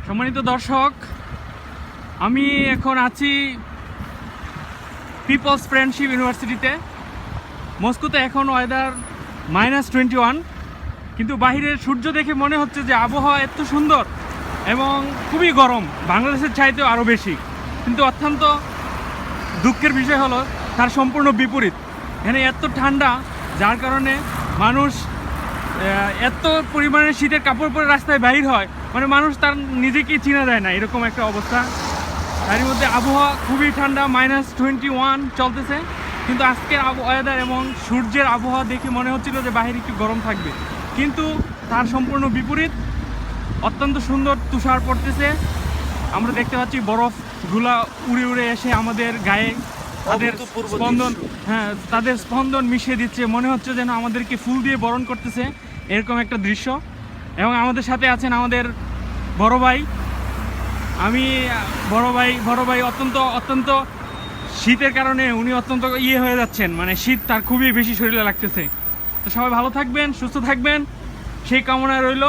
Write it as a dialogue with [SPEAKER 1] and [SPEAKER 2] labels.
[SPEAKER 1] সম্মানিত দর্শক, আমি এখন আছি পিপলস ফ্রেন্ডশিপ ইউনিভার্সিটিতে। মস্কোতে এখন ওয়েদার -21, কিন্তু বাহিরের সূর্য দেখে মনে হচ্ছে যে আবহাওয়া এত সুন্দর এবং খুবই গরম, বাংলাদেশের চাইতেও আরও বেশি। কিন্তু অত্যন্ত দুঃখের বিষয় হলো তার সম্পূর্ণ বিপরীত। এখানে এত ঠান্ডা, যার কারণে মানুষ এত পরিমাণে শীতের কাপড় পরে রাস্তায় বাইর হয়, মানে মানুষ তার নিজেকেই চিনা যায় না, এরকম একটা অবস্থা। তার মধ্যে আবহাওয়া খুবই ঠান্ডা, -21 চলতেছে। কিন্তু আজকের ওয়েদার এবং সূর্যের আবহাওয়া দেখে মনে হচ্ছিল যে বাইরে একটু গরম থাকবে, কিন্তু তার সম্পূর্ণ বিপরীত। অত্যন্ত সুন্দর তুষার পড়তেছে, আমরা দেখতে পাচ্ছি বরফগুলা উড়ে উড়ে এসে আমাদের গায়ে তাদের স্পন্দন, তাদের স্পন্দন মিশিয়ে দিচ্ছে। মনে হচ্ছে যেন আমাদেরকে ফুল দিয়ে বরণ করতেছে, এরকম একটা দৃশ্য। এবং আমাদের সাথে আছেন আমাদের বড় ভাই। আমি বড় ভাই অত্যন্ত শীতের কারণে উনি অত্যন্ত হয়ে যাচ্ছেন, মানে শীত তার খুবই বেশি শরীরে লাগতেছে। তো সবাই ভালো থাকবেন, সুস্থ থাকবেন, সেই কামনা রইল।